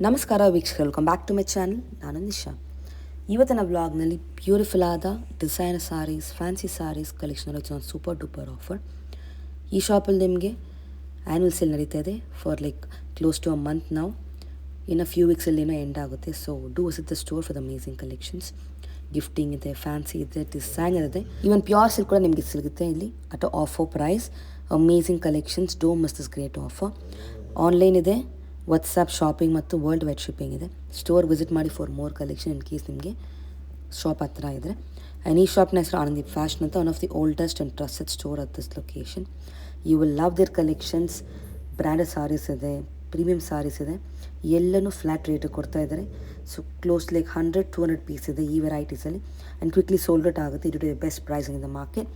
ನಮಸ್ಕಾರ ವೀಕ್ಷಕರು, welcome back to my channel. ನಾನು ನಿಶಾ. ಇವತ್ತಿನ ವ್ಲಾಗ್ನಲ್ಲಿ ಬ್ಯೂಟಿಫುಲ್ ಆದ designer saris, fancy saris collection ಒಂದು ಸೂಪರ್ ಡೂಪರ್ ಆಫರ್. ಈ ಶಾಪಲ್ಲಿ ನಿಮಗೆ ಆ್ಯನ್ಯುವಲ್ ಸೇಲ್ ನಡೀತಾ ಇದೆ for close to a month ನಾವು. ಇನ್ನು ಫ್ಯೂ ವೀಕ್ಸಲ್ಲಿ ಏನೋ ಎಂಡ್ ಆಗುತ್ತೆ. So do visit the store for the amazing collections. Gifting ಇದೆ, ಫ್ಯಾನ್ಸಿ ಇದೆ, ಡಿಸೈನರ್ ಇದೆ, ಈವನ್ ಪ್ಯೂರ್ ಸಿಲ್ಕ್ ಕೂಡ ನಿಮಗೆ ಸಿಗುತ್ತೆ ಇಲ್ಲಿ at offer price. Amazing collections, do miss this great offer. Online ಇದೆ, ವಾಟ್ಸಪ್ ಶಾಪಿಂಗ್ ಮತ್ತು ವರ್ಲ್ಡ್ ವೈಡ್ ಶಿಪ್ಪಿಂಗ್ ಇದೆ. ಸ್ಟೋರ್ ವಿಸಿಟ್ ಮಾಡಿ for more collection in case ನಿಮಗೆ ಶಾಪ್ ಹತ್ತಿರ ಇದ್ದರೆ. ಆ್ಯಂಡ್ ಈ ಶಾಪ್ನ ಹೆಸರು ಆನಂದೀಪ್ ಫ್ಯಾಷನ್ ಅಂತ, one of the oldest and trusted store at this location. You will love their collections. Branded saris ಇದೆ, ಪ್ರೀಮಿಯಮ್ ಸಾರೀಸ್ ಇದೆ, ಎಲ್ಲನೂ ಫ್ಲ್ಯಾಟ್ ರೇಟಿಗೆ ಕೊಡ್ತಾ ಇದ್ದಾರೆ. ಸೊ ಕ್ಲೋಸ್ 100-200 ಪೀಸ್ ಇದೆ ಈ ವೆರೈಟೀಸಲ್ಲಿ. ಆ್ಯಂಡ್ ಕ್ವಿಕ್ಲಿ ಸೋಲ್ಡ್ ಔಟ್ ಆಗುತ್ತೆ. ಇದು best pricing in the market,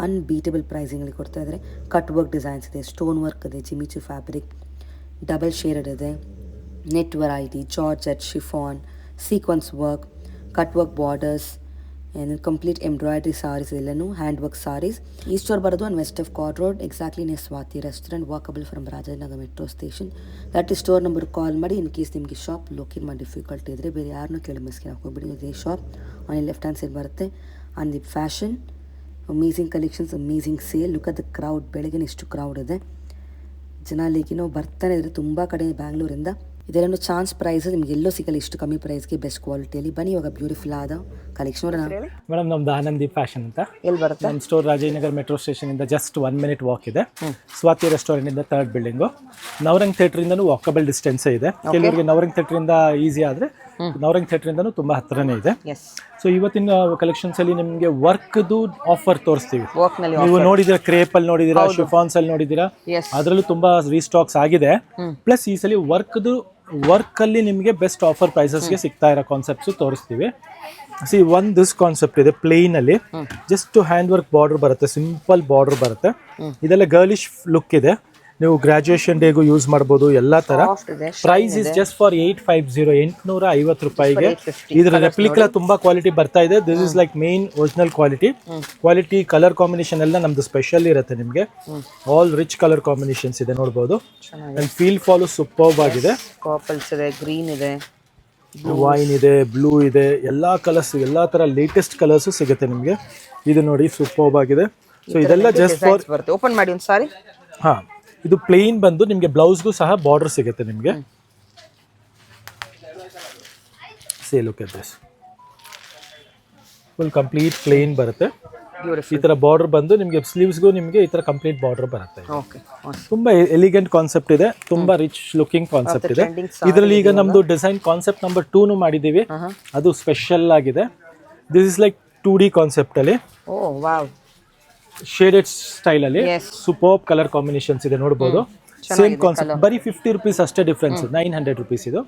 unbeatable ಪ್ರೈಸಿಂಗಲ್ಲಿ ಕೊಡ್ತಾ ಇದ್ದಾರೆ. ಕಟ್ ವರ್ಕ್ ಡಿಸೈನ್ಸ್ ಇದೆ, ಸ್ಟೋನ್ ವರ್ಕ್ ಇದೆ, ಜಿಮಿಚು ಫ್ಯಾಬ್ರಿಕ್, ಡಬಲ್ ಶೇಡೆಡ್ ಇದೆ, net variety, georgette, chiffon, sequence work, cut work borders, and complete embroidery saris ಎಲ್ಲನೂ, ಹ್ಯಾಂಡ್ ವರ್ಕ್ ಸಾರೀಸ್. ಈ ಸ್ಟೋರ್ ಬರೋದು on west of chord road, exactly near Swathi restaurant, walkable from Rajanagar metro station. That ಈ store number call ಮಾಡಿ. In case ನಿಮಗೆ shop locate ಮಾಡಿ difficulty ಇದ್ದರೆ ಬೇರೆ ಯಾರನ್ನೂ ಕೇಳಿ ಮಿಸ್ಗೆ ಹಾಕೋಗ್ಬಿಡಿ. ಇದೇ shop on left hand side ಬರುತ್ತೆ. Anandeep fashion, amazing collections, amazing sale. Look at the crowd. ಬೆಳಗ್ಗೆ ಇಷ್ಟು ಕ್ರೌಡ್ ಇದೆ, ಜನ ನಾವು ಬರ್ತಾನೆ ಇದ್ದಾರೆ ತುಂಬ ಕಡೆ ಬ್ಯಾಂಗ್ಳೂರಿಂದ. ಇದೆಲ್ಲೂ ಚಾನ್ಸ್ ಪ್ರೈಸ್ ನಿಮ್ಗೆ ಎಲ್ಲೋ ಸಿಗಲ್ಲ ಇಷ್ಟು ಕಮ್ಮಿ ಪ್ರೈಸ್ಗೆ, ಬೆಸ್ಟ್ ಕ್ವಾಲಿಟಿಯಲ್ಲಿ. ಬನ್ನಿ ಇವಾಗ ಬ್ಯೂಟಿಫುಲ್ ಆದ ಕಲೆಕ್ಷನ್ ನೋಡೋಣ. ಮೇಡಮ್, ನಮ್ದು ಆನಂದೀಪ್ ಫ್ಯಾಷನ್ ಅಂತ. ಎಲ್ಲಿ ಬರುತ್ತೆ? ನಮ್ಮ ಸ್ಟೋರ್ ರಾಜನಗರ ಮೆಟ್ರೋ ಸ್ಟೇಷನ್ ಇಂದ ಜಸ್ಟ್ 1 minute ವಾಕ್ ಇದೆ. ಸ್ವಾತಿ ರೆಸ್ಟೋರೆಂಟ್ ಇಂದ 3rd ಬಿಲ್ಡಿಂಗು. ನವರಂಗ್ ಥಿಯೇಟರ್ ಇಂದನೂ ವಾಕಬಲ್ ಡಿಸ್ಟೆನ್ಸ್ ಇದೆ. ಕೆಲವರಿಗೆ ನವರಂಗ್ ಥಿಯೇಟರ್ ಇಂದ ಈಸಿ ಆದ್ರೆ ನವರಂಗ್ ಥಿಯೇಟರ್ ಇಂದನೂ ತುಂಬಾ ಹತ್ರನೇ ಇದೆ. ಸೊ ಇವತ್ತಿನ ಕಲೆಕ್ಷನ್ಸ್ ಅಲ್ಲಿ ನಿಮಗೆ ವರ್ಕ್ದು ಆಫರ್ ತೋರಿಸ್ತೀವಿ. ನೀವು ನೋಡಿದಿರಾ, ಕ್ರೇಪ್ ಅಲ್ಲಿ ನೋಡಿದಿರಾ, ಶಿಫಾನ್ಸ್ ಅಲ್ಲಿ ನೋಡಿದಿರಾ, ಅದರಲ್ಲೂ ತುಂಬಾ ರೀಸ್ಟಾಕ್ಸ್ ಆಗಿದೆ. ಪ್ಲಸ್ ಈ ಸಲ ವರ್ಕ್ ಅಲ್ಲಿ ನಿಮಗೆ ಬೆಸ್ಟ್ ಆಫರ್ ಪ್ರೈಸಸ್ಗೆ ಸಿಗ್ತಾ ಇರೋ ಕಾನ್ಸೆಪ್ಟ್ಸ್ ತೋರಿಸ್ತೀವಿ. ದಿಸ್ ಕಾನ್ಸೆಪ್ಟ್ ಇದೆ ಪ್ಲೇನ್ ಅಲ್ಲಿ, ಜಸ್ಟ್ ಹ್ಯಾಂಡ್ ವರ್ಕ್ ಬಾರ್ಡರ್ ಬರುತ್ತೆ, ಸಿಂಪಲ್ ಬಾರ್ಡರ್ ಬರುತ್ತೆ. ಇದೆಲ್ಲ ಗರ್ಲಿಶ್ ಲುಕ್ ಇದೆ. ನೀವು ಗ್ರಾಜುಯೇಷನ್ ಡೇಗೂ ಯೂಸ್ ಮಾಡಬಹುದು. ಎಲ್ಲಾ ತರ. ಪ್ರೈಸ್ ಇಸ್ ಜಸ್ಟ್ ಫಾರ್ 850 ರೂಪಾಯಿಗೆ. ಇದರ ರೆಪ್ಲಿಕಾ ತುಂಬಾ ಕ್ವಾಲಿಟಿ ಬರ್ತಾ ಇದೆ. This is main original quality. Colour combination ಎಲ್ಲ ನಮ್ದು ಸ್ಪೆಷಲ್ ಇರುತ್ತೆ. ನಿಮಗೆ ಆಲ್ ರಿಚ್ ಕಲರ್ ಕಾಂಬಿನೇಷನ್ಸ್ ಇದೆ, ನೋಡಬಹುದು. ಅಂಡ್ ಫೀಲ್ ಫಾಲು ಸೂಪರ್ಬ್ ಆಗಿದೆ. ಗ್ರೀನ್ ಇದೆ, ವೈನ್ ಇದೆ, ಬ್ಲೂ ಇದೆ, ಎಲ್ಲಾ ಕಲರ್ಸ್, ಎಲ್ಲಾ ತರ ಲೇಟೆಸ್ಟ್ ಕಲರ್ಸ್ ಸಿಗುತ್ತೆ ನಿಮಗೆ. ಇದು ನೋಡಿ, ಸೂಪರ್ಬ್ ಆಗಿದೆ. ಸೊ ಇದೆಲ್ಲ ಜಸ್ಟ್ ಫಾರ್ ಓಪನ್ ಮಾಡಿ ಒಂದು ಸಾರಿ. ಇದು ಪ್ಲೇನ್ ಬಂದು ನಿಮಗೆ ಬ್ಲೌಸ್ಗೂ ಸಹ ಬಾರ್ಡರ್ ಸಿಗುತ್ತೆ ನಿಮಗೆ. Look at this, full complete plain ಬರುತ್ತೆ. ಈ ತರ ಬಾರ್ಡರ್ ಬಂದು ನಿಮಗೆ ಸ್ಲೀವ್ಸ್ಗೂ ನಿಮಗೆ ಈ ತರ ಕಂಪ್ಲೀಟ್ ಬಾರ್ಡರ್ ಬರುತ್ತೆ. ತುಂಬಾ ಎಲಿಗೆಂಟ್ ಕಾನ್ಸೆಪ್ಟ್ ಇದೆ, ತುಂಬಾ ರಿಚ್ ಲುಕಿಂಗ್ ಕಾನ್ಸೆಪ್ಟ್ ಇದೆ. ಇದರಲ್ಲಿ ಈಗ ನಮ್ದು ಡಿಸೈನ್ ಕಾನ್ಸೆಪ್ಟ್ ನಂಬರ್ 2 ಮಾಡಿದೀವಿ. ಅದು ಸ್ಪೆಷಲ್ ಆಗಿದೆ. ದಿಸ್ ಇಸ್ 2D ಕಾನ್ಸೆಪ್ಟ್ ಅಲ್ಲಿ, ಶೇಡೆಡ್ ಸ್ಟೈಲ್ ಅಲ್ಲಿ ಸೂಪರ್ಬ್ ಕಲರ್ ಕಾಂಬಿನೇಷನ್ಸ್ ಇದೆ, ನೋಡಬಹುದು. ಸೇಮ್ ಕಾನ್ಸೆಪ್ಟ್, ಬರೀ 50 ರೂಪೀಸ್ ಅಷ್ಟೇ ಡಿಫ್ರೆನ್ಸ್. 900 ರೂಪೀಸ್ ಇದು.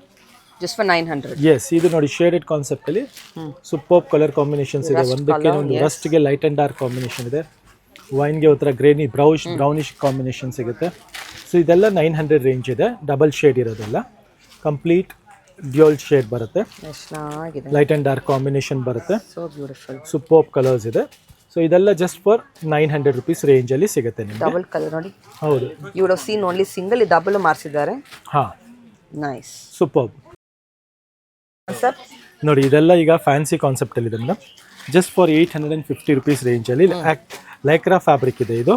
Just for 900. ಎಸ್, ಇದು ನೋಡಿ ಶೇಡೆಡ್ ಕಾನ್ಸೆಪ್ಟ್ ಅಲ್ಲಿ ಸೂಪರ್ಬ್ ಕಲರ್ ಕಾಂಬಿನೇಷನ್ಸ್ ಇದೆ. ಒಂದಕ್ಕೆ ಒಂದು ರಸ್ಟ್ ಗೆ ಲೈಟ್ ಅಂಡ್ ಡಾರ್ಕ್ ಕಾಂಬಿನೇಷನ್ ಇದೆ. ವೈನ್ ಗೆ ಒಂಥರ ಗ್ರೇನಿ ಬ್ರೌನಿಶ್ ಕಾಂಬಿನೇಷನ್ ಸಿಗುತ್ತೆ. ಸೊ ಇದೆಲ್ಲ 900 ರೇಂಜ್ ಇದೆ. ಡಬಲ್ ಶೇಡ್ ಇರೋದೆಲ್ಲ, ಕಂಪ್ಲೀಟ್ ಡ್ಯೂಯಲ್ ಶೇಡ್ ಬರುತ್ತೆ. ಲೈಟ್ ಅಂಡ್ ಡಾರ್ಕ್ ಕಾಂಬಿನೇಷನ್ ಬರುತ್ತೆ. ಸೂಪರ್ಬ್ ಕಲರ್ಸ್ ಇದೆ. ಸೊ ಇದೆಲ್ಲ ಜಸ್ಟ್ ಫಾರ್ 900 ರೂಪೀಸ್ ರೇಂಜ್ ಅಲ್ಲಿ ಸಿಗುತ್ತೆ ನಿಮಗೆ. ಡಬಲ್ ಕಲರ್ ನೋಡಿ. ಹೌದು, you would have seen only single, double ಮಾಡಿಸಿದ್ದಾರೆ. ನೈಸ್, ಸೂಪರ್ಬ್ ನೋಡಿ. ಇದೆಲ್ಲ ಈಗ ಫ್ಯಾನ್ಸಿ ಕಾನ್ಸೆಪ್ಟ್ ಅಲ್ಲಿ ಇದೆ madam. Just for 850 rupees range ಅಲ್ಲಿ ಲೈಕ್ರಾ ಫ್ಯಾಬ್ರಿಕ್ ಇದೆ. ಇದು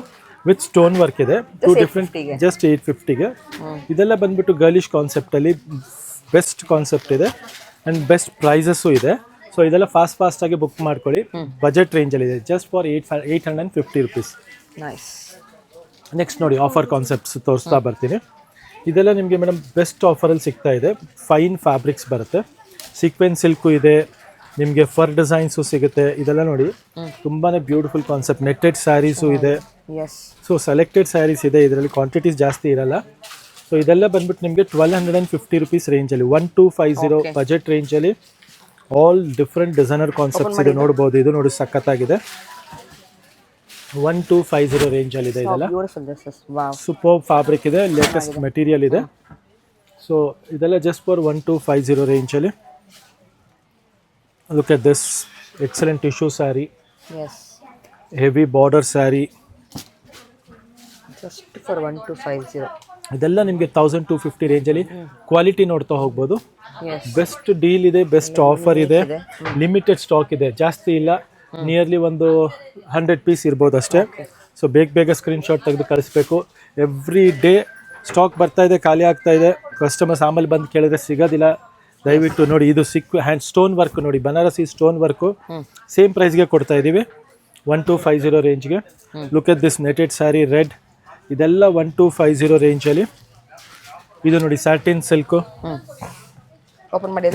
ವಿತ್ ಸ್ಟೋನ್ ವರ್ಕ್ ಇದೆ. 2 ಡಿಫ್ರೆಂಟ್, ಜಸ್ಟ್ 850ಗೆ. ಇದೆಲ್ಲ ಬಂದ್ಬಿಟ್ಟು ಗರ್ಲಿಶ್ ಕಾನ್ಸೆಪ್ಟ್ ಅಲ್ಲಿ ಬೆಸ್ಟ್ ಕಾನ್ಸೆಪ್ಟ್ ಇದೆ ಅಂಡ್ ಬೆಸ್ಟ್ ಪ್ರೈಸಸ್ಸು ಇದೆ. ಸೊ ಇದೆಲ್ಲ ಫಾಸ್ಟ್ ಆಗಿ ಬುಕ್ ಮಾಡ್ಕೊಳ್ಳಿ. ಬಜೆಟ್ ರೇಂಜ್ ಅಲ್ಲಿ ಇದೆ, ಜಸ್ಟ್ ಫಾರ್ 850 ರೂಪೀಸ್. ನೆಕ್ಸ್ಟ್ ನೋಡಿ, ಆಫರ್ ಕಾನ್ಸೆಪ್ಟ್ಸ್ ತೋರಿಸ್ತಾ ಬರ್ತೀನಿ. ಇದೆಲ್ಲ ನಿಮಗೆ ಮೇಡಮ್ ಬೆಸ್ಟ್ ಆಫರಲ್ಲಿ ಸಿಗ್ತಾ ಇದೆ. ಫೈನ್ ಫ್ಯಾಬ್ರಿಕ್ಸ್ ಬರುತ್ತೆ, ಸೀಕ್ವೆನ್ಸ್ ಸಿಲ್ಕು ಇದೆ, ನಿಮಗೆ ಫರ್ ಡಿಸೈನ್ಸು ಸಿಗುತ್ತೆ. ಇದೆಲ್ಲ ನೋಡಿ, ತುಂಬಾನೇ ಬ್ಯೂಟಿಫುಲ್ ಕಾನ್ಸೆಪ್ಟ್. ನೆಟ್ಟೆಡ್ ಸ್ಯಾರೀಸು ಇದೆ. ಸೊ ಸೆಲೆಕ್ಟೆಡ್ ಸ್ಯಾರೀಸ್ ಇದೆ, ಇದರಲ್ಲಿ ಕ್ವಾಂಟಿಟೀಸ್ ಜಾಸ್ತಿ ಇರಲ್ಲ. ಸೊ ಇದೆಲ್ಲ ಬಂದ್ಬಿಟ್ಟು ನಿಮಗೆ 1250 ರೂಪೀಸ್ ರೇಂಜಲ್ಲಿ, 1250 ಬಜೆಟ್ ರೇಂಜಲ್ಲಿ ಆಲ್ ಡಿಫ್ರೆಂಟ್ ಡಿಸೈನರ್ ಕಾನ್ಸೆಪ್ಟ್ಸ್ ಇದೆ, ನೋಡಬಹುದು. ಇದು ನೋಡಿ, ಸಖತ್ತಾಗಿದೆ. 1250 ರೇಂಜ್ ಅಲ್ಲಿ ಇದೆ. ಇದೆಲ್ಲ ಸೂಪರ್ ಫ್ಯಾಬ್ರಿಕ್ ಇದೆ, ಲೇಟೆಸ್ಟ್ ಮೆಟೀರಿಯಲ್ ಇದೆ. ಸೊ ಇದೆಲ್ಲ ಜಸ್ಟ್ ಫಾರ್ 1250 ರೇಂಜ್ ಅಲ್ಲಿ. Look at this excellent tissue sari, heavy border sari, just for 1250. ಇದೆಲ್ಲ ನಿಮಗೆ 1250 ರೇಂಜಲ್ಲಿ ಕ್ವಾಲಿಟಿ ನೋಡ್ತಾ ಹೋಗ್ಬೋದು. ಎಸ್ ಬೆಸ್ಟ್ ಡೀಲ್ ಇದೆ, ಬೆಸ್ಟ್ ಆಫರ್ ಇದೆ, ಲಿಮಿಟೆಡ್ ಸ್ಟಾಕ್ ಇದೆ, ಜಾಸ್ತಿ ಇಲ್ಲ, ನಿಯರ್ಲಿ ಒಂದು 100 ಪೀಸ್ ಇರ್ಬೋದು ಅಷ್ಟೇ. ಸೊ ಬೇಗ ಸ್ಕ್ರೀನ್ಶಾಟ್ ತೆಗೆದು ಕಳಿಸ್ಬೇಕು. ಎವ್ರಿ ಡೇ ಸ್ಟಾಕ್ ಬರ್ತಾ ಇದೆ, ಖಾಲಿ ಆಗ್ತಾ ಇದೆ. ಕಸ್ಟಮರ್ಸ್ ಆಮೇಲೆ ಬಂದು ಕೇಳಿದ್ರೆ ಸಿಗೋದಿಲ್ಲ. ದಯವಿಟ್ಟು ನೋಡಿ, ಇದು ಹ್ಯಾಂಡ್ ಸ್ಟೋನ್ ವರ್ಕ್ ನೋಡಿ, ಬನಾರಸಿ ಸ್ಟೋನ್ ವರ್ಕು ಸೇಮ್ ಪ್ರೈಸ್ಗೆ ಕೊಡ್ತಾ ಇದ್ದೀವಿ 1250 ರೇಂಜ್ಗೆ. Look at this netted sari red, ಇದೆಲ್ಲ 1250 ರೇಂಜಲ್ಲಿ. ಇದು ನೋಡಿ ಸ್ಯಾಟಿನ್ ಸಿಲ್ಕು, ಓಪನ್ ಮಾಡಿ.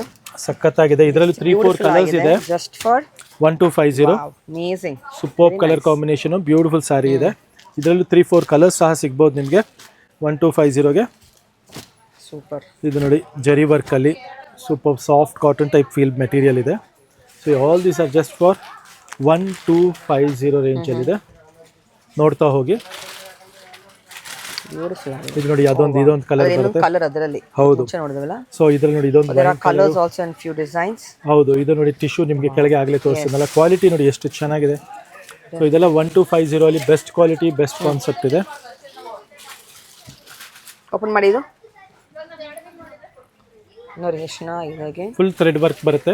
ಸಖತ್ತಾಗಿದೆ. ಇದರಲ್ಲಿ 3-4 ಕಲರ್ಸ್ ಇದೆ. Just for 1250. Amazing super colour combination, beautiful sari ಇದೆ. ಇದರಲ್ಲೂ 3-4 ಕಲರ್ಸ್ ಸಹ ಸಿಗ್ಬೋದು ನಿಮಗೆ 1250ಗೆ. ಸೂಪರ್. ಇದು ನೋಡಿ ಜರಿ ವರ್ಕಲ್ಲಿ super soft cotton type feel material ಇದೆ. So all these are just for 1250 ರೇಂಜಲ್ಲಿದೆ. ನೋಡ್ತಾ ಹೋಗಿ. ಬ್ಯೂಟಿಫುಲ್ ಆಗಿದೆ. ಇದು ನೋಡಿ ಇದೊಂದು ಕಲರ್ ಬರುತ್ತೆ. ಕಲರ್ ಅದರಲ್ಲಿ ಹೌದು. ನೋಡಿದ್ವಲ್ಲ. ಸೊ ಇದ್ರಲ್ಲಿ ನೋಡಿ ಇದೊಂದು colours also and few designs. ಹೌದು. ಇದು ನೋಡಿ ಟಿಶ್ಯೂ ನಿಮಗೆ ಕೆಳಗೆ ಆಗಲೇ ತೋರಿಸ್ತೀನಲ್ಲ, ಕ್ವಾಲಿಟಿ ನೋಡಿ ಎಷ್ಟು ಚೆನ್ನಾಗಿದೆ. ಸೊ ಇದೆಲ್ಲ 1250 ಅಲ್ಲಿ ಬೆಸ್ಟ್ ಕ್ವಾಲಿಟಿ, ಬೆಸ್ಟ್ ಕಾನ್ಸೆಪ್ಟ್ ಇದೆ. ಓಪನ್ ಮಾಡಿ. ಇದು ನೋಡಿ ಎಷ್ಟು ಚೆನ್ನಾಗಿದೆ. ಫುಲ್ ಥ್ರೆಡ್ ವರ್ಕ್ ಬರುತ್ತೆ,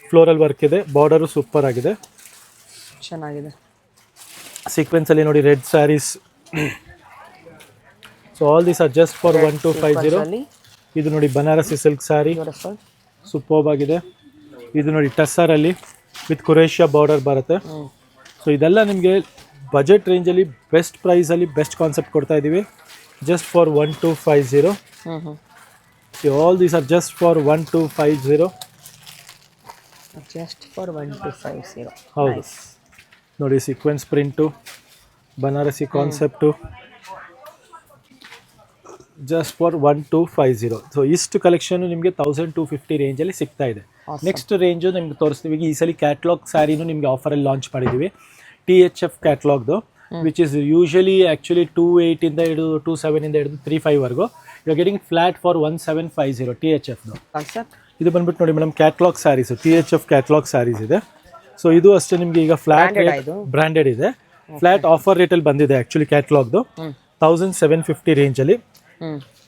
ಫ್ಲೋರಲ್ ವರ್ಕ್ ಇದೆ, ಬಾರ್ಡರು ಸೂಪರ್ ಆಗಿದೆ, ಚೆನ್ನಾಗಿದೆ. ಸೀಕ್ವೆನ್ಸ್ ಅಲ್ಲಿ ನೋಡಿ red saris. So all these are just for 1250. ಇದು ನೋಡಿ ಬನಾರಸಿ ಸಿಲ್ಕ್ ಸ್ಯಾರಿ, ಸೂಪರ್ ಆಗಿದೆ. ಇದು ನೋಡಿ ಟಸ್ಸರ್ ಅಲ್ಲಿ ವಿತ್ ಕುರೇಶಿಯಾ ಬಾರ್ಡರ್ ಬರುತ್ತೆ. ಸೊ ಇದೆಲ್ಲ ನಿಮಗೆ ಬಜೆಟ್ ರೇಂಜಲ್ಲಿ ಬೆಸ್ಟ್ ಪ್ರೈಸಲ್ಲಿ ಬೆಸ್ಟ್ ಕಾನ್ಸೆಪ್ಟ್ ಕೊಡ್ತಾ ಇದ್ದೀವಿ just for 1250. So all these are just for 1250. Just for 1250. ಹೌದು. ನೋಡಿ sequence print, Banarasi concept, just for 1250. So ಇಷ್ಟು ಕಲೆಕ್ಷನ್ ನಿಮಗೆ 1250 ರೇಂಜಲ್ಲಿ ಸಿಗ್ತಾ ಇದೆ. ನೆಕ್ಸ್ಟ್ ರೇಂಜು ನಿಮ್ಗೆ ತೋರಿಸ್ತೀವಿ. ಈ ಸಲ ಕ್ಯಾಟ್ಲಾಗ್ ಸ್ಯಾರಿನೂ ನಿಮಗೆ ಆಫರಲ್ಲಿ ಲಾಂಚ್ ಮಾಡಿದ್ದೀವಿ. THF ಕ್ಯಾಟ್ಲಾಗ್ದು ವಿಚ್ ಇಸ್ ಯೂಶಲಿ ಆ್ಯಕ್ಚುಲಿ 28 ಇಂದ ಹಿಡಿದು 27 ಇಂದ ಹಿಡಿದು 35 ವರೆಗೂ. You are getting flat for 1750 THFದು ಕಾನ್ಸೆಪ್ಟ್. ಇದು ಬಂದ್ಬಿಟ್ಟು ನೋಡಿ madam catalogue saris, THF catalogue saris ಇದೆ. ಸೊ ಇದು ಅಷ್ಟೇ ನಿಮಗೆ ಈಗ ಫ್ಲಾಟ್ ಬ್ರ್ಯಾಂಡೆಡ್ ಇದೆ. ಫ್ಲಾಟ್ ಆಫರ್ ರೇಟಲ್ಲಿ ಬಂದಿದೆ ಆ್ಯಕ್ಚುಲಿ ಕ್ಯಾಟ್ಲಾಗ್ದು 1750 ರೇಂಜಲ್ಲಿ.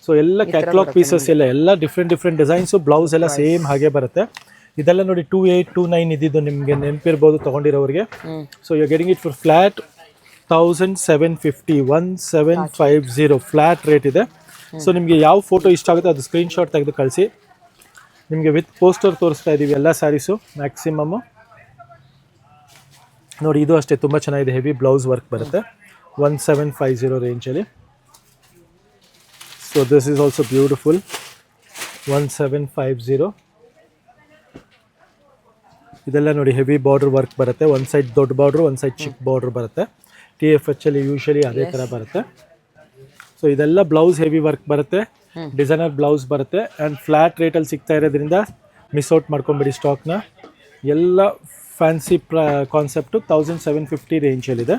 ಸೊ ಎಲ್ಲ ಕ್ಯಾಟ್ಲಾಗ್ ಪೀಸಸ್ ಎಲ್ಲ ಡಿಫ್ರೆಂಟ್ ಡಿಸೈನ್ಸು, ಬ್ಲೌಸ್ ಎಲ್ಲ ಸೇಮ್ ಹಾಗೆ ಬರುತ್ತೆ. ಇದೆಲ್ಲ ನೋಡಿ 2829 ಇದ್ದಿದ್ದು ನಿಮಗೆ ನೆನಪಿರ್ಬೋದು ತೊಗೊಂಡಿರೋರಿಗೆ. So you are getting it for flat 1750 flat rate ಇದೆ. ಸೊ ನಿಮಗೆ ಯಾವ ಫೋಟೋ ಇಷ್ಟ ಆಗುತ್ತೆ ಅದು ಸ್ಕ್ರೀನ್ಶಾಟ್ ತೆಗೆದು ಕಳಿಸಿ. ನಿಮಗೆ ವಿತ್ ಪೋಸ್ಟರ್ ತೋರಿಸ್ತಾ ಇದ್ದೀವಿ ಎಲ್ಲ ಸ್ಯಾರೀಸು ಮ್ಯಾಕ್ಸಿಮಮ್ಮು. ನೋಡಿ ಇದು ಅಷ್ಟೇ ತುಂಬ ಚೆನ್ನಾಗಿದೆ, ಹೆವಿ ಬ್ಲೌಸ್ ವರ್ಕ್ ಬರುತ್ತೆ 1750 ರೇಂಜಲ್ಲಿ. So this is also beautiful 1750. ಇದೆಲ್ಲ ನೋಡಿ ಹೆವಿ ಬಾರ್ಡರ್ ವರ್ಕ್ ಬರುತ್ತೆ, ಒಂದು ಸೈಡ್ ದೊಡ್ಡ ಬಾರ್ಡ್ರು, ಒಂದು ಸೈಡ್ ಚಿಕ್ಕ ಬಾರ್ಡ್ರ್ ಬರುತ್ತೆ. TFH ಅಲ್ಲಿ ಯೂಶಲಿ ಅದೇ ಥರ ಬರುತ್ತೆ. ಸೊ ಇದೆಲ್ಲ ಬ್ಲೌಸ್ ಹೆವಿ ವರ್ಕ್ ಬರುತ್ತೆ, ಡಿಸೈನರ್ ಬ್ಲೌಸ್ ಬರುತ್ತೆ ಆ್ಯಂಡ್ ಫ್ಲಾಟ್ ರೇಟಲ್ಲಿ ಸಿಗ್ತಾ ಇರೋದ್ರಿಂದ ಮಿಸ್ ಔಟ್ ಮಾಡ್ಕೊಂಬಿಡಿ ಸ್ಟಾಕ್ನ. ಎಲ್ಲ ಫ್ಯಾನ್ಸಿ ಕಾನ್ಸೆಪ್ಟು 1750 ರೇಂಜಲ್ಲಿದೆ.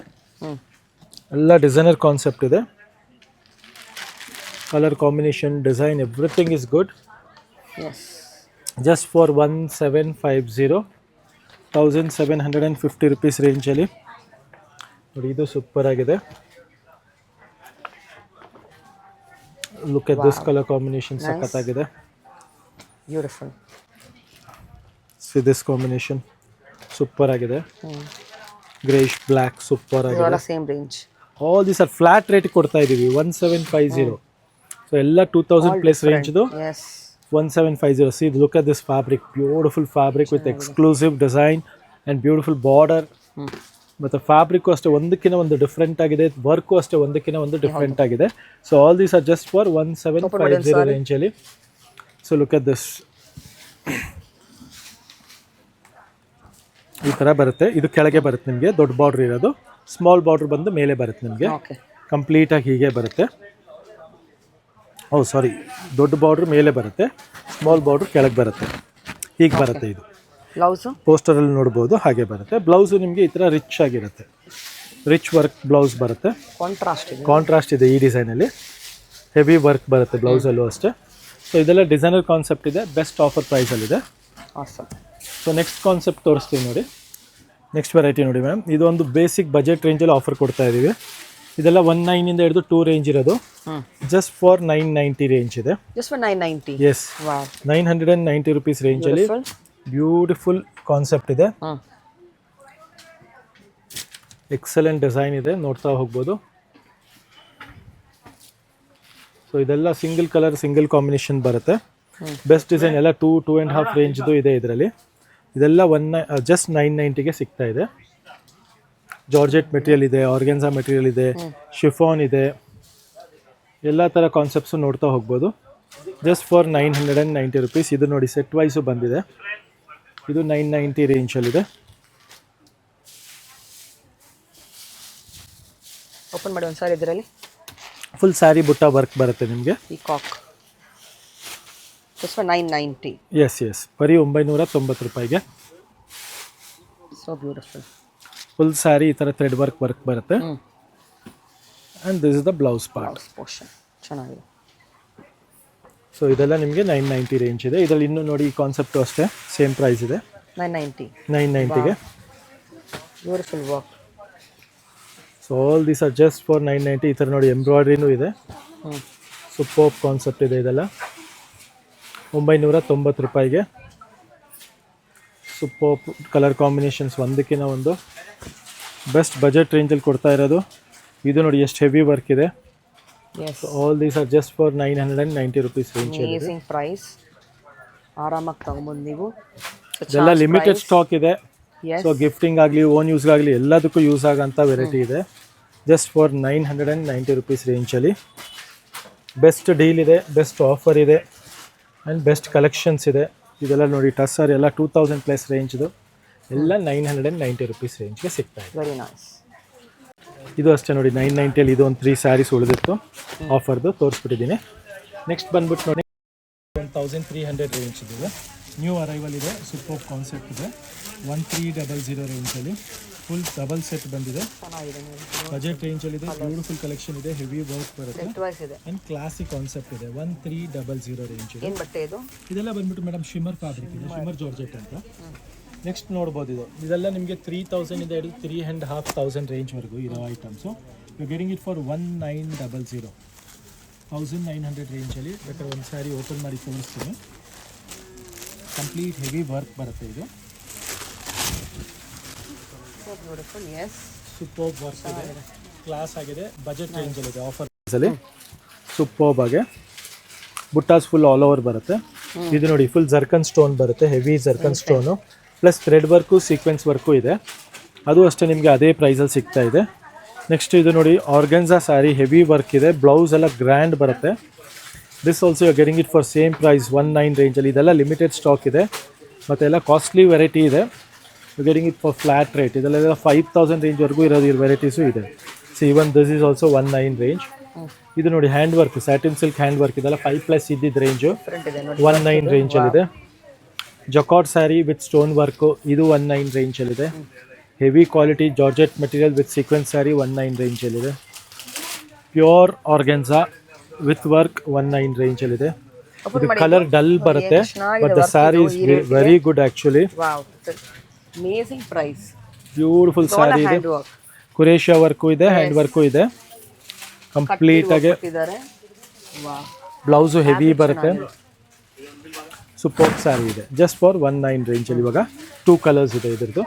ಎಲ್ಲ ಡಿಸೈನರ್ ಕಾನ್ಸೆಪ್ಟ್ ಇದೆ. Colour combination, design, everything is good. Just for 1750, 1750 rupees ರೇಂಜಲ್ಲಿ. ನೋಡಿ ಇದು ಸೂಪರ್ ಆಗಿದೆ. Look at this colour combination, ಸಖತ್ತಾಗಿದೆ. Beautiful. See this combination super ಆಗಿದೆ. ಗ್ರೇಷ್ ಬ್ಲ್ಯಾಕ್ ಸೂಪರ್ ಆಗಿದೆ. Same range. All these are flat rate ಕೊಡ್ತಾ ಇದ್ದೀವಿ 1750. ಸೊ ಎಲ್ಲ 2000 ಪ್ಲಸ್ ರೇಂಜ್ದು 1750. See look at this fabric, beautiful fabric with exclusive design and beautiful border. ಮತ್ತು fabric ಅಷ್ಟೇ ಒಂದಕ್ಕಿಂತ ಒಂದು ಡಿಫ್ರೆಂಟ್ ಆಗಿದೆ, ವರ್ಕು ಅಷ್ಟೇ ಒಂದಕ್ಕಿಂತ ಒಂದು ಡಿಫ್ರೆಂಟ್ ಆಗಿದೆ. So all these are just for 1750 ರೇಂಜಲ್ಲಿ. ಸೊ ಲುಕ್ ಅಟ್ ದಿಸ್, ಈ ಥರ ಬರುತ್ತೆ. ಇದು ಕೆಳಗೆ ಬರುತ್ತೆ ನಿಮಗೆ, ದೊಡ್ಡ ಬಾರ್ಡ್ರ್ ಇರೋದು. ಸ್ಮಾಲ್ ಬಾರ್ಡ್ರ್ ಬಂದು ಮೇಲೆ ಬರುತ್ತೆ ನಿಮಗೆ, ಕಂಪ್ಲೀಟಾಗಿ ಹೀಗೆ ಬರುತ್ತೆ. ಸಾರಿ, ದೊಡ್ಡ ಬಾರ್ಡ್ರ್ ಮೇಲೆ ಬರುತ್ತೆ, ಸ್ಮಾಲ್ ಬಾರ್ಡ್ರ್ ಕೆಳಗೆ ಬರುತ್ತೆ, ಹೀಗೆ ಬರುತ್ತೆ. ಇದು ಬ್ಲೌಸು ಪೋಸ್ಟರಲ್ಲಿ ನೋಡ್ಬೋದು, ಹಾಗೆ ಬರುತ್ತೆ. ಬ್ಲೌಸು ನಿಮಗೆ ಈ ಥರ ರಿಚ್ ಆಗಿರುತ್ತೆ, ರಿಚ್ ವರ್ಕ್ ಬ್ಲೌಸ್ ಬರುತ್ತೆ. ಕಾಂಟ್ರಾಸ್ಟ್ ಇದೆ ಈ ಡಿಸೈನಲ್ಲಿ, ಹೆವಿ ವರ್ಕ್ ಬರುತ್ತೆ ಬ್ಲೌಸಲ್ಲೂ ಅಷ್ಟೇ. ಸೊ ಇದೆಲ್ಲ ಡಿಸೈನರ್ ಕಾನ್ಸೆಪ್ಟ್ ಇದೆ, ಬೆಸ್ಟ್ ಆಫರ್ ಪ್ರೈಸಲ್ಲಿದೆ. ಸೊ ನೆಕ್ಸ್ಟ್ ಕಾನ್ಸೆಪ್ಟ್ ತೋರಿಸ್ತೀವಿ ನೋಡಿ. ನೆಕ್ಸ್ಟ್ ವೆರೈಟಿ ನೋಡಿ ಮ್ಯಾಮ್, ಇದು ಒಂದು ಬೇಸಿಕ್ ಬಜೆಟ್ ರೇಂಜಲ್ಲಿ ಆಫರ್ ಕೊಡ್ತಾ ಇದ್ದೀವಿ. ಇದೆಲ್ಲ 19 ಇಂದ ಹಿಡಿದು 2 ರೇಂಜ್ ಇರೋದು. ಜಸ್ಟ್ ಫಾರ್ 990 ರೇಂಜ್ ಇದೆ. Just for 990. Yes, wow, 990 rupees ರೇಂಜಲ್ಲಿ ಬ್ಯೂಟಿಫುಲ್ ಕಾನ್ಸೆಪ್ಟ್ ಇದೆ. ಎಕ್ಸಲೆಂಟ್ ಡಿಸೈನ್ ಇದೆ, ನೋಡ್ತಾ ಹೋಗ್ಬೋದು. ಸೊ ಇದೆಲ್ಲ ಸಿಂಗಲ್ ಕಲರ್ ಸಿಂಗಲ್ ಕಾಂಬಿನೇಷನ್ ಬರುತ್ತೆ. ಬೆಸ್ಟ್ ಡಿಸೈನ್ ಎಲ್ಲ 2.5 ರೇಂಜ್ದು ಇದೆ ಇದರಲ್ಲಿ. ಇದೆಲ್ಲ ಜಸ್ಟ್ 990ಗೆ ಸಿಗ್ತಾ ಇದೆ. ಜಾರ್ಜೆಟ್ ಮೆಟೀರಿಯಲ್ ಇದೆ, ಆರ್ಗೆನ್ಸಾ ಮೆಟೀರಿಯಲ್ ಇದೆ, ಶಿಫಾನ್ ಇದೆ, ಎಲ್ಲ ಥರ ಕಾನ್ಸೆಪ್ಟ್ಸು ನೋಡ್ತಾ ಹೋಗ್ಬೋದು. Just for 990 rupees. ಇದು ನೋಡಿ ಸೆಟ್ ವೈಸು ಬಂದಿದೆ. ಇದು 990 ರೇಂಜಲ್ಲಿದೆ. ಓಪನ್ ಮಾಡಿ ಒಂದು ಸಾರಿ ಇದರಲ್ಲಿ. ಫುಲ್ ಸ್ಯಾರಿ ಬುಟ್ಟ ವರ್ಕ್ ಬರುತ್ತೆ ನಿಮಗೆ. Peacock just for 990. ಎಸ್, ಬರೀ 990 ರೂಪಾಯಿಗೆ. So beautiful. ಫುಲ್ ಸ್ಯಾರಿ ಈ ಥರ ಥ್ರೆಡ್ ವರ್ಕ್ ಬರುತ್ತೆ. And this is the blouse part portion. ಚೆನ್ನಾಗಿದೆ. ಸೊ ಇದೆಲ್ಲ ನಿಮಗೆ 990 ರೇಂಜ್ ಇದೆ. ಇದರಲ್ಲಿ ಇನ್ನೂ ನೋಡಿ ಈ ಕಾನ್ಸೆಪ್ಟು ಅಷ್ಟೇ ಸೇಮ್ ಪ್ರೈಸ್ ಇದೆ, 990ಗೆ. Beautiful work. So all these are just for 990. ಈ ಥರ ನೋಡಿ ಎಂಬ್ರಾಯ್ಡ್ರಿನೂ ಇದೆ. ಸೂಪರ್ ಕಾನ್ಸೆಪ್ಟ್ ಇದೆ. ಇದೆಲ್ಲ 990 ರೂಪಾಯಿಗೆ. ಸೂಪರ್ ಕಲರ್ ಕಾಂಬಿನೇಷನ್ಸ್, ಒಂದಕ್ಕಿಂತ ಒಂದು ಬೆಸ್ಟ್ ಬಜೆಟ್ ರೇಂಜಲ್ಲಿ ಕೊಡ್ತಾ ಇರೋದು. ಇದು ನೋಡಿ ಎಷ್ಟು ಹೆವಿ ವರ್ಕ್ ಇದೆ. All these are just for 990 rupees range. Amazing price. ಆರಾಮಾಗಿ ತಗೊಂಬಂದು ನೀವು. ಇದೆಲ್ಲ ಲಿಮಿಟೆಡ್ ಸ್ಟಾಕ್ ಇದೆ. ಸೊ ಗಿಫ್ಟಿಂಗ್ ಆಗಲಿ ಓನ್ ಯೂಸ್ಗಾಗಲಿ ಎಲ್ಲದಕ್ಕೂ ಯೂಸ್ ಆಗೋಂಥ ವೆರೈಟಿ ಇದೆ. ಜಸ್ಟ್ ಫಾರ್ 990 ರುಪೀಸ್ ರೇಂಜಲ್ಲಿ ಬೆಸ್ಟ್ ಡೀಲ್ ಇದೆ, ಬೆಸ್ಟ್ ಆಫರ್ ಇದೆ, ಆ್ಯಂಡ್ ಬೆಸ್ಟ್ ಕಲೆಕ್ಷನ್ಸ್ ಇದೆ. ಇದೆಲ್ಲ ನೋಡಿ ಟಸ್ಸರ್ ಎಲ್ಲ 2000 ಪ್ಲಸ್ ರೇಂಜ್ದು ಎಲ್ಲ 990 ರುಪೀಸ್ ರೇಂಜ್ಗೆ ಸಿಗ್ತಾ ಇದೆ. Very nice. ಇದು ಅಷ್ಟೇ ನೋಡಿ 990ಅಲ್ಲಿ ಇದು ಒಂದು 3 ಸ್ಯಾರೀಸ್ ಉಳಿದಿತ್ತು ಆಫರ್ದು, ತೋರಿಸ್ಬಿಟ್ಟಿದ್ದೀನಿ. ನೆಕ್ಸ್ಟ್ ಬಂದ್ಬಿಟ್ಟು ನೋಡಿ 1300 ರೇಂಜ್ ಇದೆ. ನ್ಯೂ ಅರೈವಲ್ ಇದೆ. ಸೂಪರ್ ಕಾನ್ಸೆಪ್ಟ್ ಇದೆ. 1300 ರೇಂಜಲ್ಲಿ ಫುಲ್ ಡಬಲ್ ಸೆಟ್ ಬಂದಿದೆ. ಬಜೆಟ್ ರೇಂಜಲ್ಲಿದೆ. ಬ್ಯೂಟಿಫುಲ್ ಕಲೆಕ್ಷನ್ ಇದೆ. ಹೆವಿ ವರ್ಕ್ ಬರುತ್ತೆ ಆ್ಯಂಡ್ ಕ್ಲಾಸಿಕ್ ಕಾನ್ಸೆಪ್ಟ್ ಇದೆ. 1300 ರೇಂಜ್ ಇದೆ. ಏನು ಬಟ್ಟೆ ಇದು? ಇದೆಲ್ಲ ಬಂದ್ಬಿಟ್ಟು ಮೇಡಮ್ ಶಿಮ್ಮರ್ ಫ್ಯಾಬ್ರಿಕ್ ಇದೆ, ಶಿಮ್ಮರ್ ಜಾರ್ಜೆಟ್ ಅಂತ. ನೆಕ್ಸ್ಟ್ ನೋಡ್ಬೋದು ಇದೆಲ್ಲ ನಿಮಗೆ 3000 ಇಂದ ಹಿಡಿದು 3500 ರೇಂಜ್ವರೆಗೂ ಇರೋ items. You getting it for 1900, 1900 ರೇಂಜಲ್ಲಿ. ಬೇಕಾದ್ರೆ ಒಂದು ಸ್ಯಾರಿ ಓಪನ್ ಮಾಡಿ ತೋರಿಸ್ತೀನಿ. ಕಂಪ್ಲೀಟ್ ಹೆವಿ ವರ್ಕ್ ಬರುತ್ತೆ ಇದು. ಸೂಪರ್ ವರ್ಕ್ ಇದೆ, ಕ್ಲಾಸ್ ಆಗಿದೆ, ಬಜೆಟ್ ರೇಂಜಲ್ಲಿದೆ, ಆಫರ್ ಪ್ರೈಸಲ್ಲಿ. ಸೂಪರ್ಬ್ ಆಗಿ ಬುಟ್ಟಾಸ್ ಫುಲ್ ಆಲ್ ಓವರ್ ಬರುತ್ತೆ. ಇದು ನೋಡಿ ಫುಲ್ ಜರ್ಕನ್ ಸ್ಟೋನ್ ಬರುತ್ತೆ, heavy zircon stone plus thread work sequence work ಇದೆ. ಅದು ಅಷ್ಟೇ ನಿಮಗೆ ಅದೇ ಪ್ರೈಸಲ್ಲಿ ಸಿಗ್ತಾ ಇದೆ. ನೆಕ್ಸ್ಟ್ ಇದು ನೋಡಿ ಆರ್ಗನ್ಸಾ ಸ್ಯಾರಿ, ಹೆವಿ ವರ್ಕ್ ಇದೆ, ಬ್ಲೌಸ್ ಎಲ್ಲ ಗ್ರ್ಯಾಂಡ್ ಬರುತ್ತೆ. This also you getting it for same price 19 ರೇಂಜಲ್ಲಿ. ಇದೆಲ್ಲ ಲಿಮಿಟೆಡ್ ಸ್ಟಾಕ್ ಇದೆ ಮತ್ತು ಎಲ್ಲ ಕಾಸ್ಟ್ಲಿ ವೆರೈಟಿ ಇದೆ. You getting it for flat rate. ಇದೆಲ್ಲ 5000 ರೇಂಜ್ವರೆಗೂ ಇರೋದು ಈ ವೆರೈಟೀಸು ಇದೆ. So even this is also 19 range. ಇದು ನೋಡಿ hand work, satin silk hand work, ಇದೆಲ್ಲ 5+ ಇದ್ದಿದ್ದು ರೇಂಜು 19 ರೇಂಜಲ್ಲಿದೆ. Jacquard sari with stone work, ಇದು 19 ರೇಂಜಲ್ಲಿದೆ. Heavy quality georgette material with sequence sari 19 ರೇಂಜಲ್ಲಿದೆ. ಪ್ಯೂರ್ ಆರ್ಗೆನ್ಸಾ ವಿತ್ ವರ್ಕ್ 19 ರೇಂಜಲ್ಲಿದೆ. ಇದು ಕಲರ್ ಡಲ್ ಬರುತ್ತೆ but the sari is very good actually. Amazing price. Beautiful sari ಇದೆ. ಕುರೇಶಿಯಾ ವರ್ಕು ಇದೆ, ಹ್ಯಾಂಡ್ ವರ್ಕು ಇದೆ ಕಂಪ್ಲೀಟ್ ಆಗಿ. ಬ್ಲೌಸು ಹೆವಿ ಬರುತ್ತೆ. ಸೂಪರ್ ಸ್ಯಾರಿ ಇದೆ. ಜಸ್ಟ್ ಫಾರ್ 19 ರೇಂಜಲ್ಲಿ. ಇವಾಗ 2 ಕಲರ್ಸ್ ಇದೆ ಇದ್ರದ್ದು.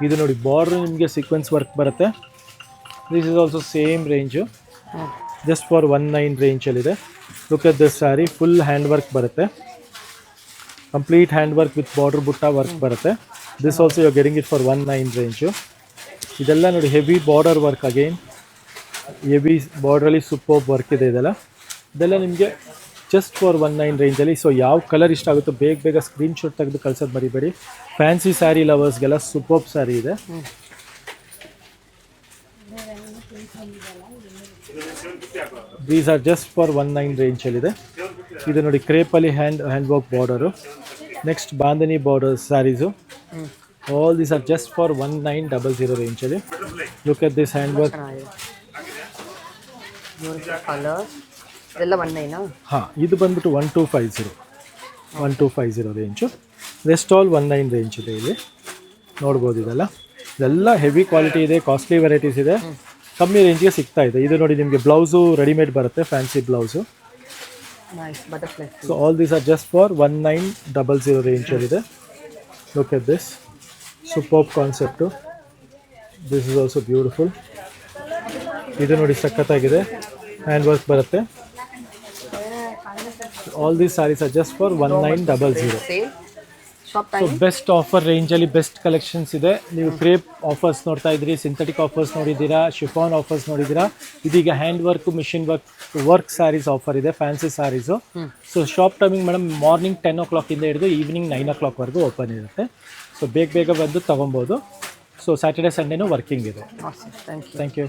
ಇದು ನೋಡಿ ಬಾರ್ಡ್ರ್ ನಿಮಗೆ ಸೀಕ್ವೆನ್ಸ್ ವರ್ಕ್ ಬರುತ್ತೆ. This is also same range. Just for 19 ರೇಂಜಲ್ಲಿದೆ. Look at this sari, full hand work ಬರುತ್ತೆ, complete hand work with border butta work ಬರುತ್ತೆ. This also you are getting it for 19 range. ಇದೆಲ್ಲ ನೋಡಿ heavy border work, again heavy ಬಾರ್ಡ್ರಲ್ಲಿ super work ಇದೆ. ಇದೆಲ್ಲ ನಿಮಗೆ just for 19 ರೇಂಜಲ್ಲಿ. ಸೊ ಯಾವ ಕಲರ್ ಇಷ್ಟ ಆಗುತ್ತೋ ಬೇಗ ಸ್ಕ್ರೀನ್ಶಾಟ್ ತೆಗೆದು ಕಳ್ಸೋದು ಮರಿಬೇಡಿ. ಫ್ಯಾನ್ಸಿ ಸ್ಯಾರಿ ಲವರ್ಸ್ಗೆಲ್ಲ ಸೂಪರ್ ಸ್ಯಾರಿ ಇದೆ. ದೀಸ್ ಆರ್ ಜಸ್ಟ್ ಫಾರ್ 19 ರೇಂಜಲ್ಲಿದೆ. ಇದು ನೋಡಿ ಕ್ರೇಪಲ್ಲಿ hand work border. Next bandhani border saris. All these are just for 1900 ರೇಂಜಲ್ಲಿ. Look at this hand work. ಹಾಂ, ಇದು ಬಂದ್ಬಿಟ್ಟು 1250 ರೇಂಜು. ರೆಸ್ಟ್ ಆಲ್ 19 ರೇಂಜ್ ಇದೆ ಇಲ್ಲಿ. ನೋಡ್ಬೋದು ಇದೆಲ್ಲ ಹೆವಿ ಕ್ವಾಲಿಟಿ ಇದೆ, ಕಾಸ್ಟ್ಲಿ ವೆರೈಟೀಸ್ ಇದೆ. ಕಮ್ಮಿ ರೇಂಜ್ಗೆ ಸಿಗ್ತಾ ಇದೆ. ಇದು ನೋಡಿ ನಿಮಗೆ ಬ್ಲೌಸು ರೆಡಿಮೇಡ್ ಬರುತ್ತೆ, fancy blouse. Nice butterfly. So all these are just for 1900 ರೇಂಜಲ್ಲಿದೆ. Look at this super concept. This is also beautiful. ಇದು ನೋಡಿ ಸಖತ್ತಾಗಿದೆ, ಹ್ಯಾಂಡ್ ವರ್ಕ್ ಬರುತ್ತೆ. All these saris are just for 1900. Sale shop so time. Best offer ರೇಂಜಲ್ಲಿ best collections ಇದೆ. ನೀವು crepe offers ನೋಡ್ತಾ ಇದ್ರಿ, ಸಿಂಥೆಟಿಕ್ ಆಫರ್ಸ್ ನೋಡಿದ್ದೀರಾ, ಶಿಫಾನ್ ಆಫರ್ಸ್ ನೋಡಿದ್ದೀರಾ. ಇದೀಗ hand work, machine work saris offer ಇದೆ, fancy saris. So shop timing madam morning 10 o'clock ಇಂದ ಹಿಡಿದು ಈವ್ನಿಂಗ್ 9 o'clock ಓಪನ್ ಇರುತ್ತೆ. ಸೊ ಬೇಗ ಬಂದು ತೊಗೊಬೋದು. ಸೊ ಸ್ಯಾಟರ್ಡೆ ಸಂಡೇನೂ ವರ್ಕಿಂಗ್ ಇದೆ. Thank you. Thank you.